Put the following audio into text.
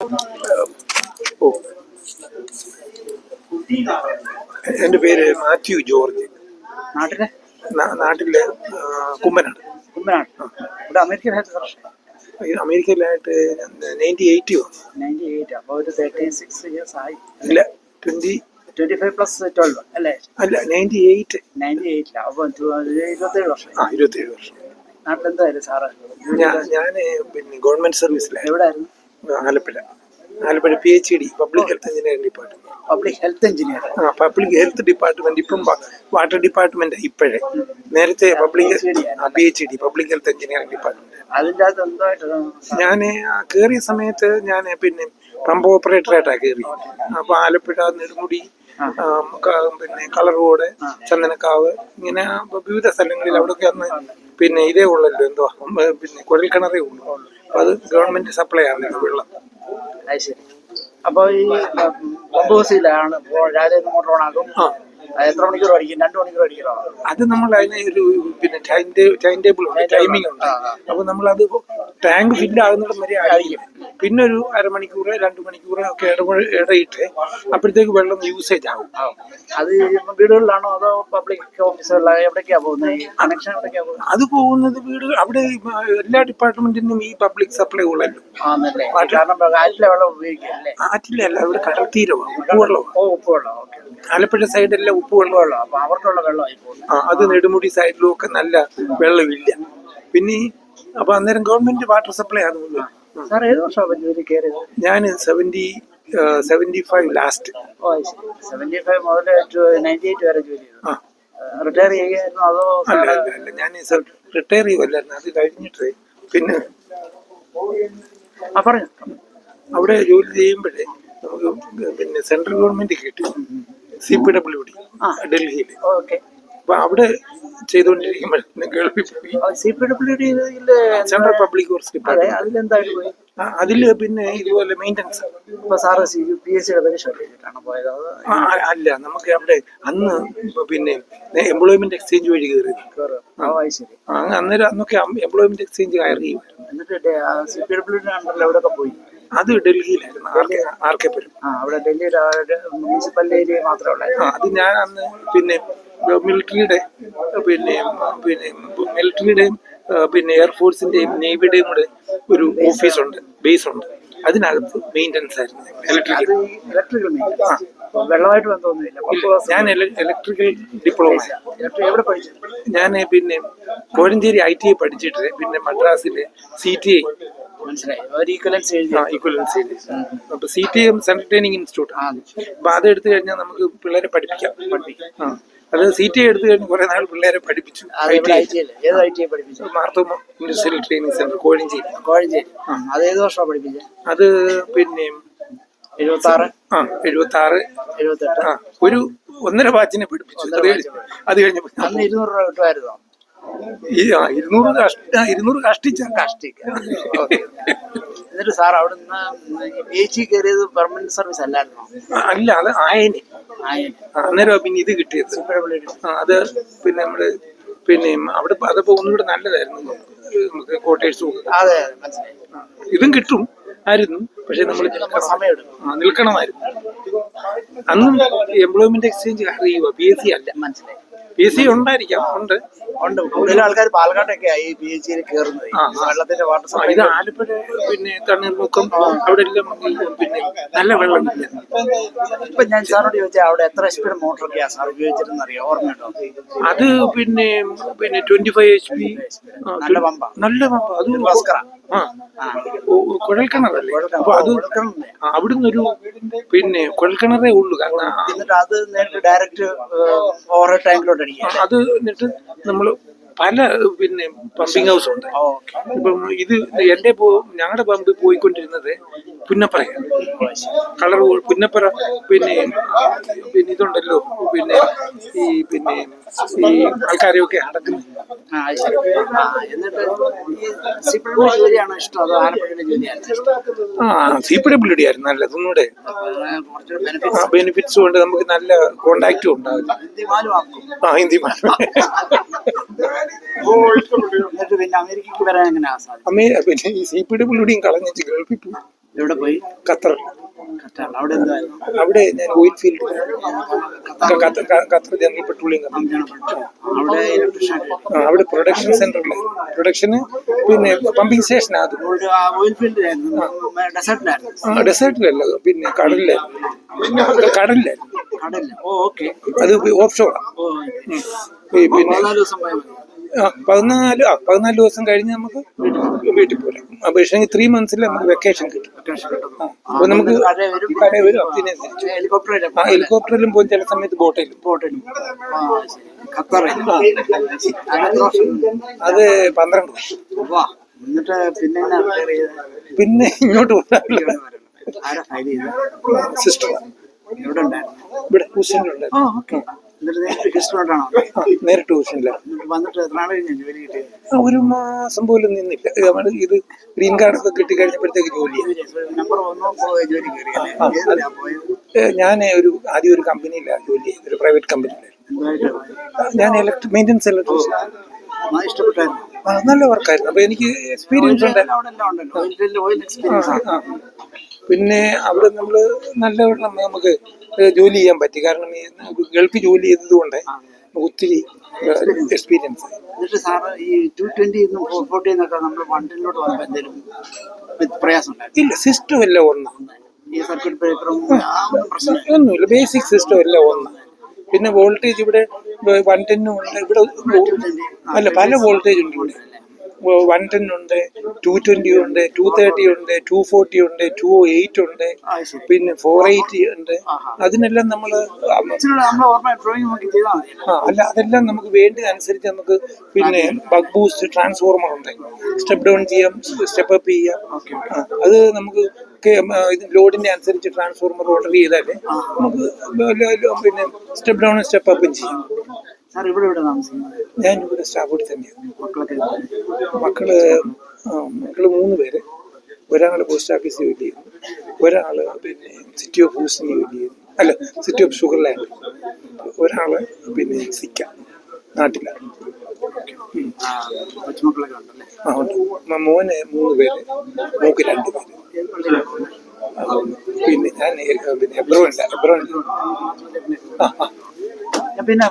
ഓ, എൻ്റെ പേര് മാത്യു ജോർജ്. നാട്ടിലെ നാട്ടിലെ കുമ്മനാട്. കുമ്പനാട്. ഇവിടെ അമേരിക്കയിലായിട്ട് വർഷം അമേരിക്കയിലായിട്ട് 98 വന്നു. 98. അപ്പോൾ ഒരു 36 years ആയി. ഇല്ല, 25 + 12 അല്ലേ? അല്ല, 98. 98. അപ്പോൾ 27 വർഷം. 27 വർഷം. നാട്ടിലെന്തായാലും സാറ്? ഞാൻ പിന്നെ ഗവൺമെന്റ് സർവീസിലായിരുന്നു. എവിടെയായിരുന്നു? Alappuzha PhD public health engineering department. Public health engineer. Public health department. ഇപ്പം വാട്ടർ ഡിപ്പാർട്ട്മെന്റ്. ഇപ്പോഴേ നേരത്തെ PhD public health engineering department. അതിൻ്റെ അകത്ത് എന്തായിട്ട് ഞാൻ കയറിയ സമയത്ത് ഞാൻ പിന്നെ പമ്പ് ഓപ്പറേറ്ററായിട്ടാണ് കയറി. അപ്പൊ ആലപ്പുഴ, നെടുമുടി, പിന്നെ കളർകോട്, ചന്ദനക്കാവ്, ഇങ്ങനെ വിവിധ സ്ഥലങ്ങളിൽ അവിടെയൊക്കെ അന്ന് പിന്നെ ഇതേ ഉള്ളല്ലോ, എന്തുവാ, പിന്നെ കുഴൽക്കിണറേ ഉള്ളൂ. അപ്പൊ അത് ഗവൺമെന്റ് സപ്ലൈ ആണ് വെള്ളം. അത് ശരി. അപ്പോൾ ഈ പമ്പ് ഹൗസിലാണ് രാവിലെ മോട്ടോർ ഓണാക്കും. എത്ര മണിക്കൂർ അടിക്കും? 2 മണിക്കൂർ അടിക്കണോ? അത് നമ്മൾ അതിന് ഒരു പിന്നെ ടൈം ടേബിൾ ഉണ്ട്, ടൈമിംഗ് ഉണ്ട്. അപ്പൊ നമ്മളത് ടാങ്ക് ഫില്ല് ആകുന്നിടം വരെ അടിക്കും. പിന്നെ ഒരു അരമണിക്കൂർ 2 മണിക്കൂർ ഒക്കെ ഇടയിട്ട് അപ്പോഴത്തേക്ക് വെള്ളം യൂസേജ് ആകും. അത് വീടുകളിലാണോ അതോ പബ്ലിക് ഓഫീസുകളിലാണോ? എവിടേക്കാണ് പോകുന്നത്? ഈ കണക്ഷൻ എവിടേക്കാണ് പോകുന്നത്? അത് പോകുന്നത് വീട് അവിടെ എല്ലാ ഡിപ്പാർട്ട്മെന്റിനും ഈ പബ്ലിക് സപ്ലൈ ഉള്ളല്ലോ. ആണല്ലേ? കാരണം ആറ്റിലെ വെള്ളം ഉപയോഗിക്കല്ലേ? ആറ്റിലെ അല്ല, ഇവിടെ കടൽ തീരമാണ്, ഉപ്പുവെള്ളമാണ്. ഉപ്പുവെള്ളം. ഓക്കെ. ആലപ്പുഴ സൈഡെല്ലാം ഉപ്പുവെള്ളം. അപ്പൊ അവർക്കുള്ള വെള്ളമായി പോകും. അത് നെടുമുടി സൈഡിലും ഒക്കെ നല്ല വെള്ളമില്ല. പിന്നെ അപ്പൊ അന്നേരം ഗവൺമെന്റ് വാട്ടർ സപ്ലൈ ആകുന്നത്. സാർ ഏത് വർഷമാണ് ജോലി കയറിയത്? ഞാൻ 75 ലാസ്റ്റ്. 75 മുതൽ 98 വരെ ജോലി ചെയ്തു. റിട്ടയർ ചെയ്യായിരുന്നു അതോ? അല്ല, ഞാൻ റിട്ടയർ ചെയ്യുമല്ലായിരുന്നു. അത് കഴിഞ്ഞിട്ട് പിന്നെ പറഞ്ഞു അവിടെ ജോലി ചെയ്യുമ്പോഴേ നമുക്ക് പിന്നെ സെൻട്രൽ ഗവൺമെന്റ് കിട്ടി, CPWD ഡൽഹിയിൽ. അപ്പൊ അവിടെ ചെയ്തുകൊണ്ടിരിക്കുമ്പോൾ CPWD central public works department. അതിലെന്തായിട്ട് പോയി? അതില് പിന്നെ ഇതുപോലെ മെയിൻ്റനൻസ്. ഇപ്പൊ സാറ് PSCയുടെ പരീക്ഷ എഴുതിയിട്ടാണ് പോയത്? അല്ല, നമുക്ക് അവിടെ അന്ന് പിന്നെ എംപ്ലോയ്മെന്റ് എക്സ്ചേഞ്ച് വഴി കയറി. അന്നേരം അന്നൊക്കെ എംപ്ലോയ്മെന്റ് എക്സ്ചേഞ്ച് കയറി. എന്നിട്ട് CPWD അണ്ടറിൽ എവിടെയൊക്കെ പോയി? അത് ഡൽഹിയിലായിരുന്നു, ആർക്കെപ്പുരം. അവിടെ ഡൽഹിയുടെ മുനിസിപ്പൽ ഏരിയ മാത്രമേ ഉള്ളായിരുന്നു. അത് ഞാൻ അന്ന് പിന്നെ മിലിറ്ററിയുടെയും പിന്നെ എയർഫോഴ്സിന്റെയും നേവിയുടെയും കൂടെ ഒരു ഓഫീസുണ്ട്, ബേസ് ഉണ്ട്. അതിനകത്ത് മെയിൻ്റനൻസ് ആയിരുന്നു. Electrical maintenance. വെള്ളമായിട്ട് ബന്ധമൊന്നുമില്ല. ഞാൻ ഇലക്ട്രിക്കൽ ഡിപ്ലോമ. എവിടെ പഠിച്ചു? ഞാൻ പിന്നെ കോഴഞ്ചേരി ITI പഠിച്ചിട്ട് പിന്നെ മദ്രാസിലെ CTI. മനസ്സിലായി. ഈക്വലൻസ് എഴുതി. അപ്പൊ CTI സെൻട്രൽ ട്രെയിനിങ് ഇൻസ്റ്റിറ്റ്യൂട്ട്. അപ്പൊ അത് എടുത്തു കഴിഞ്ഞാൽ നമുക്ക് പിള്ളേരെ പഠിപ്പിക്കാം. അത് CTI എടുത്തു കഴിഞ്ഞ് കുറെ നാൾ പിള്ളേരെ പഠിപ്പിച്ചു. Marthoma industrial training centre, Kozhencherry. അത് ഏത് വർഷമാണ് പഠിപ്പിച്ചത്? അത് പിന്നെ 76, 78. ഒരു 1.5 ബാച്ചിനെ പഠിപ്പിച്ചു. അത് കഴിഞ്ഞപ്പോ 200 രൂപ കിട്ടുമായിരുന്നോ? 200 കഷ്ടിക്കാം. എന്നിട്ട് സാർ അവിടുന്ന് PhD കയറിയത് പെർമനന്റ് സർവീസ് അല്ലായിരുന്നോ? അല്ല, അത് ആയന്. അന്നേരം പിന്നെ ഇത് കിട്ടിയത്. അത് പിന്നെ നമ്മള് പിന്നെ അവിടെ അതപ്പോ ഒന്നുകൂടെ നല്ലതായിരുന്നു നമുക്ക്, ക്വാർട്ടേഴ്സും. ഇതും കിട്ടും ആയിരുന്നു, പക്ഷെ നമ്മൾ നിൽക്കണമായിരുന്നു. അന്നും എംപ്ലോയ്മെന്റ് എക്സ്ചേഞ്ച് അറിയുക, PSC അല്ല. മനസ്സിലായി. PSC ഉണ്ടായിരിക്കാം, ഉണ്ട്. കൂടുതൽ ആൾക്കാർ പാലക്കാട്ടൊക്കെ ആയി PhD കയറുന്നത്. വെള്ളത്തിന്റെ വാട്ടർ സപ്ലൈ ഇത് ആലപ്പുഴ പിന്നെ തണ്ണീർമുക്കം അവിടെ എല്ലാം പിന്നെ നല്ല വെള്ളമില്ല. ഇപ്പൊ ഞാൻ സാറിനോട് ചോദിച്ചാൽ അവിടെ എത്ര HP മോട്ടറൊക്കെയാണ് സാർ ഉപയോഗിച്ചിട്ടെന്ന് അറിയാം? ഓർമ്മയുണ്ടോ? അത് പിന്നെ 25 HP. നല്ല പമ്പ. അത് കുഴൽക്കിണറല്ലേ? അപ്പൊ അത് അവിടുന്ന് പിന്നെ കുഴൽക്കിണറേ ഉള്ളൂ. കാരണം എന്നിട്ട് അത് നേരിട്ട് ഡയറക്റ്റ് ഓവർ ടാങ്കിലോട്ട് അടിക്കും. അത് എന്നിട്ട് നമ്മള് പല പിന്നെ പമ്പിങ് ഹൗസ് ഉണ്ട്. ഇപ്പം ഇത് ഞങ്ങളുടെ പമ്പ് പോയിക്കൊണ്ടിരുന്നത് പുന്നപ്പറയാണ്. പുന്നപ്പറ പിന്നെ ഇതുണ്ടല്ലോ, പിന്നെ ഈ ആൾക്കാരെയൊക്കെ അടക്കുന്നു. CPWD ആയിരുന്നു നല്ലത്. ഒന്നുകൂടെ ബെനിഫിറ്റ്സും ഉണ്ട്, നമുക്ക് നല്ല കോണ്ടാക്റ്റും ഉണ്ടാകും. ഹിന്ദി പിന്നെ അമേരിക്കക്ക് വരാൻ എങ്ങനെയാ? പിന്നെ ഈ CPWD കളഞ്ഞിട്ട് ഗൾഫിൽ പോയി. എവിടെ പോയി? ഖത്തർ. ഖത്തറിൽ. അവിടെ എന്തായിരുന്നു? അവിടെ ഞാൻ oil field, Qatar general petroleum company. അവിടെ ഇലക്ട്രീഷ്യൻ. അവിടെ പ്രൊഡക്ഷൻ സെന്ററിൽ പ്രൊഡക്ഷന്, പിന്നെ പമ്പിങ് സ്റ്റേഷനാണ് അത്. ഓയിൽ ഫീൽഡിലായിരുന്നു. ഡെസേർട്ടിലായിരുന്നു. ഡെസേർട്ടിലല്ല, പിന്നെ കടലിലായിരുന്നു. ഓ ഓക്കെ. അത് ഓഫ് ഷോറാണ്. പിന്നെ 14 ദിവസം കഴിഞ്ഞ് നമുക്ക് വീട്ടിൽ പോരാം. പക്ഷേ 3 months നമുക്ക് വെക്കേഷൻ കിട്ടും. അപ്പൊ നമുക്ക് കടയിൽ വരും. അതിനനുസരിച്ച് ഹെലികോപ്റ്ററിലും പോകും, ചില സമയത്ത് ബോട്ടിലും. അത് 12 വർഷം. പിന്നെ ഇങ്ങോട്ട് സിസ്റ്റർ ഇവിടെ ട്യൂഷനിലുണ്ടായിരുന്നു. നേരിട്ട് ട്യൂഷനില്ല. ഒരു മാസം പോലും നിന്നില്ല. നമ്മള് ഇത് ഗ്രീൻ കാർഡൊക്കെ കിട്ടിക്കഴിഞ്ഞപ്പോഴത്തേക്ക് ജോലിയാണ്. ഞാൻ ആദ്യം ഒരു കമ്പനിയിലാണ് ജോലി ചെയ്തത്, ഒരു പ്രൈവറ്റ് കമ്പനിയിലായിരുന്നു. ഞാൻ മെയിൻ്റെനൻസ് ഇലക്ട്രീഷ്യൻ. നല്ല വർക്കായിരുന്നു. അപ്പൊ എനിക്ക് എക്സ്പീരിയൻസ് ഉണ്ട്. പിന്നെ അവിടെ നമ്മള് നല്ല നമുക്ക് ജോലി ചെയ്യാൻ പറ്റി. കാരണം ഈ ഗൾഫിൽ ജോലി ചെയ്തത് കൊണ്ട് ഒത്തിരി എക്സ്പീരിയൻസ്. എന്നിട്ട് സാറ് ഈ 220 നമ്മൾ 110 വന്നപ്പോൾ എന്തെങ്കിലും പ്രയാസം ഇല്ല? സിസ്റ്റം എല്ലാം ഒന്നാണ്. ഈ സർക്യൂട്ട് ബ്രേക്കറും ഒന്നുമില്ല. ബേസിക് സിസ്റ്റം എല്ലാം ഒന്നാണ്. പിന്നെ വോൾട്ടേജ് ഇവിടെ 110 ഉണ്ട്. ഇവിടെ അല്ല, പല വോൾട്ടേജ് ഉണ്ട് ഇവിടെ. 110 ഉണ്ട്, 220 ഉണ്ട്, 230 ഉണ്ട്, 240 ഉണ്ട്, 208 ഉണ്ട്, പിന്നെ 480 ഉണ്ട്. അതിനെല്ലാം നമ്മള് അല്ല, അതെല്ലാം നമുക്ക് വേണ്ട അനുസരിച്ച് നമുക്ക് പിന്നെ ബക്ക് ബൂസ്റ്റ് ട്രാൻസ്ഫോർമർ ഉണ്ട്. സ്റ്റെപ്പ് ഡൗൺ ചെയ്യാം, സ്റ്റെപ്പ് അപ്പ് ചെയ്യാം. അത് നമുക്ക് ലോഡിന്റെ അനുസരിച്ച് ട്രാൻസ്ഫോർമർ ഓർഡർ ചെയ്താലേ നമുക്ക് പിന്നെ സ്റ്റെപ്പ് ഡൗണും സ്റ്റെപ്പ് അപ്പും ചെയ്യാം. ഞാൻ ഇവിടെ സ്റ്റാഫോട് തന്നെയാണ്. മക്കള് 3 പേര്. ഒരാള് പോസ്റ്റ് ഓഫീസിൽ ജോലി ചെയ്യുന്നു, ഒരാള് പിന്നെ സിറ്റി ഓഫ് ഹൂസിന് ജോലി ചെയ്യുന്നു, അല്ല സിറ്റി ഓഫ് ഷുഗർലാൻഡ്, ഒരാള് പിന്നെ സിക്ക നാട്ടിലാണ്. മോന് 3 പേര്, മോക്ക് 2 പേര്. പിന്നെ ഞാൻ എബ്രോൺ. പിന്നെ